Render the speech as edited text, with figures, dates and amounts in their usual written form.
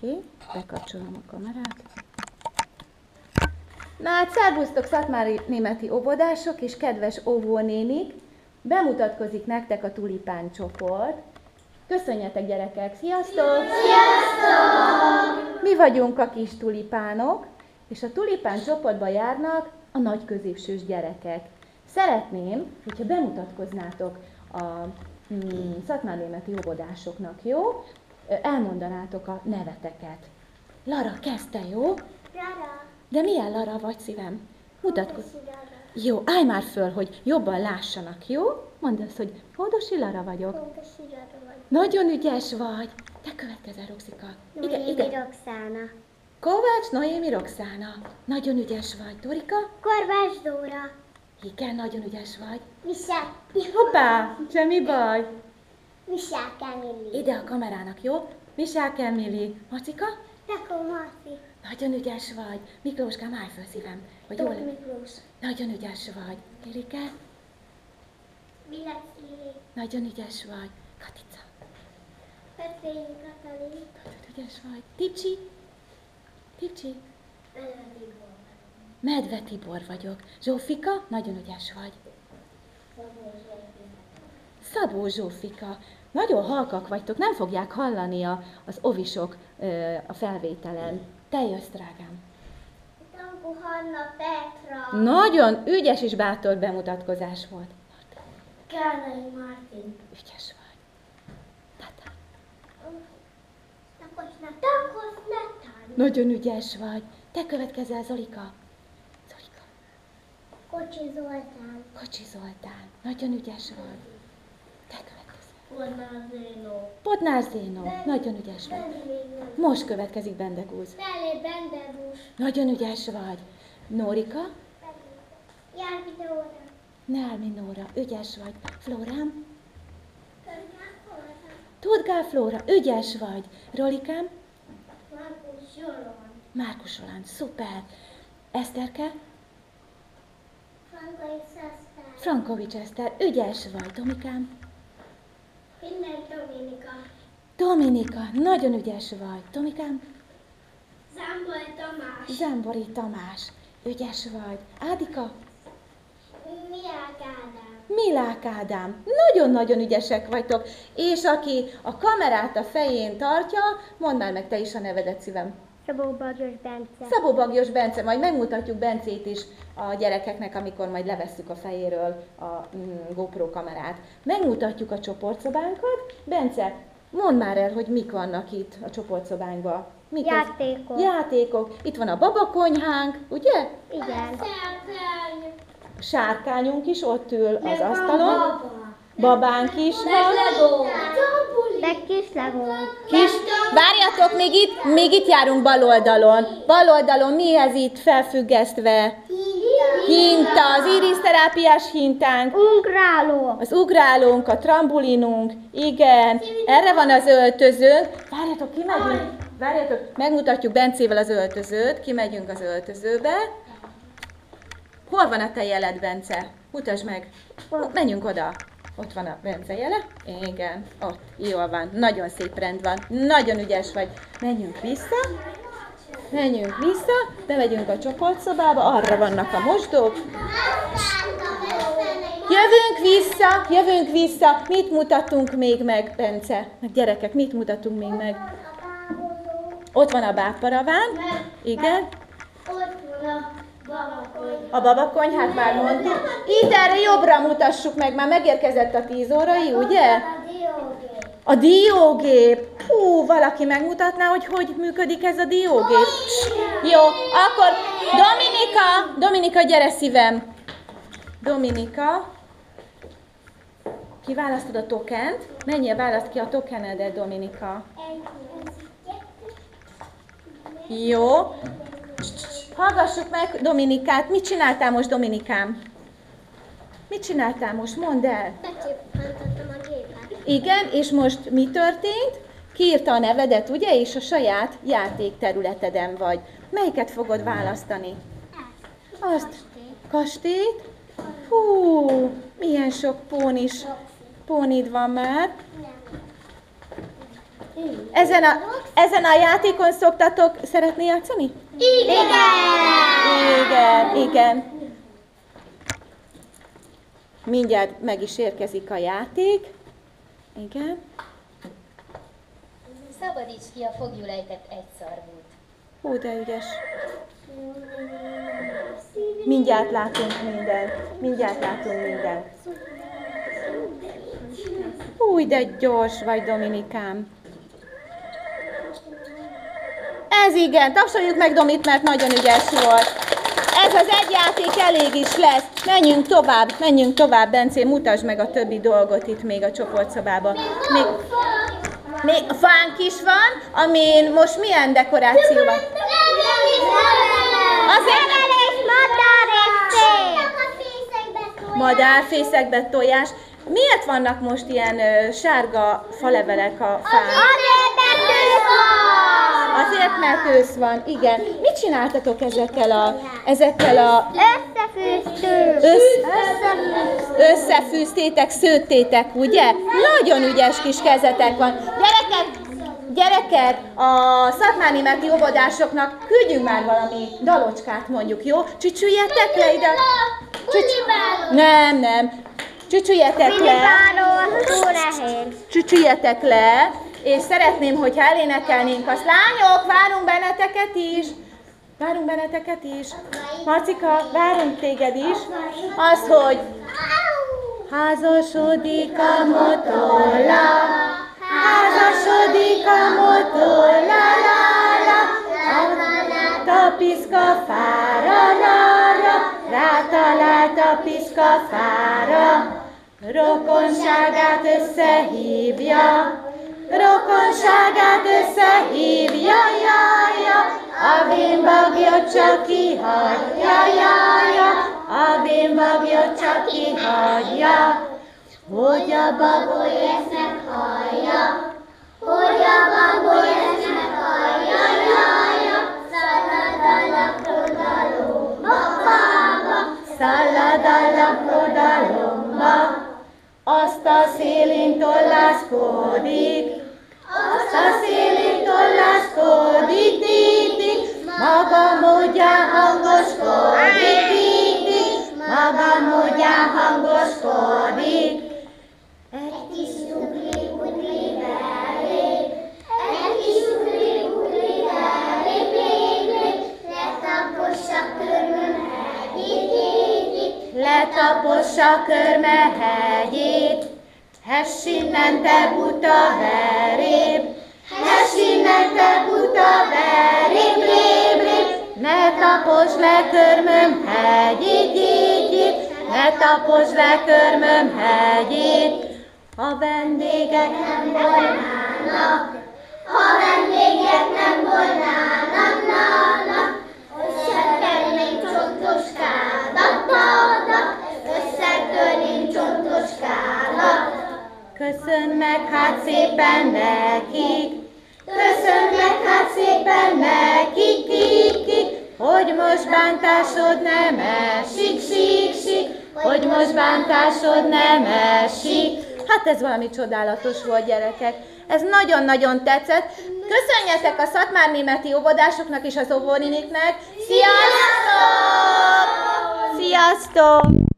Oké, bekapcsolom a kamerát. Na hát, szervusztok Szatmári németi óvodások és kedves óvónénik! Bemutatkozik nektek a tulipán csoport. Köszönjetek gyerekek! Sziasztok! Sziasztok! Mi vagyunk a kis tulipánok, és a tulipán csoportba járnak a nagy középsős gyerekek. Szeretném, hogyha bemutatkoznátok a Szatmári németi óvodásoknak, jó? Elmondanátok a neveteket. Lara, kezdte, jó? Lara. De milyen Lara vagy, szívem? Mutatkozz. Jó, állj már föl, hogy jobban lássanak, jó? Mondd azt, hogy Hódosi Lara vagyok. Hódosi Lara vagy. Nagyon ügyes vagy. Te következel, Roxika. Noémi Roxana. Kovács Noémi Roxana. Nagyon ügyes vagy. Dorika? Korvás Dóra. Igen, nagyon ügyes vagy. Misák. Hoppá, semmi baj. Misák Emily. Ide a kamerának, jó? Misák Emily. Macika? Tekó Marci. Nagyon ügyes vagy. Miklóskám, állj föl, szívem. Hogy jól... Miklós. Nagyon ügyes vagy. Lilike? Vilec Lili. Nagyon ügyes vagy. Katica? Petrényi Katalin. Nagyon ügyes vagy. Tipcsi? Tipcsi? Melodibor. Medve Tibor vagyok. Zsófika? Nagyon ügyes vagy. Szabó Zsófika. Nagyon halkak vagytok, nem fogják hallani az ovisok a felvételen. Te jössz, drágám. Tankó Hanna Petra. Nagyon ügyes és bátor bemutatkozás volt. Kárnai Martin. Ügyes vagy. Tata. Tankos Netán. Nagyon ügyes vagy. Te következel, Zolika. Zolika. Kocsi Zoltán. Kocsi Zoltán. Nagyon ügyes vagy. Te következel. Bodnár Zénó. Bodnár Zénó. Nagyon ügyes vagy. Most következik Bendegúz. Belé Bendegúz. Nagyon ügyes vagy. Nórika. Járvi Dóra. Nálmi Nóra. Ügyes vagy. Flórám. Körgál Flóra. Tudgál Flóra. Ügyes vagy. Rolikám. Márkus Zsolon. Márkus Roland. Szuper. Eszterke. Frankai Szeszter. Frankovics Eszter. Ügyes vagy. Tomikám. Minden Dominika. Dominika. Nagyon ügyes vagy. Tomikám. Zámbor Tamás. Zámbori Tamás. Ügyes vagy. Ádika. Miák Ádám. Milák Ádám. Nagyon-nagyon ügyesek vagytok. És aki a kamerát a fején tartja, mondd már meg te is a nevedet, szívem. Szabó Bagyos Bence. Szabó Bagyos Bence, majd megmutatjuk Bencét is a gyerekeknek, amikor majd levesszük a fejéről a GoPro kamerát. Megmutatjuk a csoportszobánkat. Bence, mondd már el, hogy mik vannak itt a csoportszobánkban. Mik Játékok. Játékok. Itt van a babakonyhánk, ugye? Igen. A sárkányunk is ott ül az asztalon. Babánk is van. De kis Legó. Kis, várjatok, még itt járunk bal oldalon. Bal oldalon mi ez itt felfüggesztve? Hinta, az iriszterápiás hintánk, Ugráló. az ugrálónk, a trambulinunk, igen, erre van az öltözőnk. Várjatok, kimegyünk, várjatok, megmutatjuk Bencével az öltözőt, kimegyünk az öltözőbe. Hol van a te jeled, Bence? Mutasd meg, menjünk oda. Ott van a Bence jele? Igen, ott, jól van, nagyon szép rend van, nagyon ügyes vagy. Menjünk vissza, bemegyünk a csoportszobába, arra vannak a mosdók. Jövünk vissza, mit mutatunk még meg, Bence? Meg gyerekek, mit mutatunk még meg? Ott van a bábparaván, igen. Ott van a babakony. A babakonyhát már mondtuk. Itt erre jobbra mutassuk meg, már megérkezett a 10 órai, ugye? A diógép. A diógép. Hú, valaki megmutatná, hogy működik ez a diógép? Jó, akkor Dominika, gyere szívem. Dominika, kiválasztod a tokent. Menjél, választ ki a tokenedet, Dominika. Jó. Hallgassuk meg Dominikát. Mit csináltál most, Dominikám? Mit csináltál most? Mondd el. Becsipantottam a gépet. Igen, és most mi történt? Kiírta a nevedet, ugye? És a saját játékterületeden vagy. Melyiket fogod választani? Azt. Kastélyt? Hú, milyen sok pónid van már. Ezen a játékon szoktatok szeretni játszani? Igen! Igen. Mindjárt meg is érkezik a játék. Igen. Szabadíts ki a foglyulejtett egyszarvút. Hú, de ügyes. Mindjárt látunk mindent. Új, de gyors vagy, Dominikám. Ez igen, tapsoljuk meg Domit, mert nagyon ügyes volt. Ez az egy játék elég is lesz. Menjünk tovább, Bencé, mutasd meg a többi dolgot itt még a csoportszobában. Még a fánk is van, amin most milyen dekoráció van? Azért madárfészekbe tojás. Miért vannak most ilyen sárga falevelek a fán? Azért, mert ősz van, igen. Mit csináltatok ezekkel a összefűztétek, szőttétek, ugye? Nagyon ügyes kis kezetek van. Gyerekek, a szatmárnémeti óvodásoknak küldjünk már valami dalocskát mondjuk, jó? Csücsüljetek le ide. Nem. Csücsüljetek le, és szeretném, hogyha elénekelnénk azt. Lányok, várunk benneteket is. Marcika, várunk téged is. Az, hogy házasodik a motolla, a piszka fára, rátalált a piszka fára, rokonságát összehívja, jaja, a bénbagyot csak kihagyja, hogy a bagoly ezt meghallja, szalad a laprodalomba, azt a szélén tollászkodik, maga módján hangoskodik, egy kis ugli-bugli belép, letapossa körme hegyét, hess innen te buta veréb, lép, ne taposd le körmöm hegyét, ha vendégek nem volnának, összetörnénk csontoskádat, köszönj meg hát szépen nekik, hogy most bántásod nem esik, Hát ez valami csodálatos volt, gyerekek. Ez nagyon-nagyon tetszett. Köszönjetek a szatmárnémeti óvodásoknak és az óvónéniknek. Sziasztok! Sziasztok!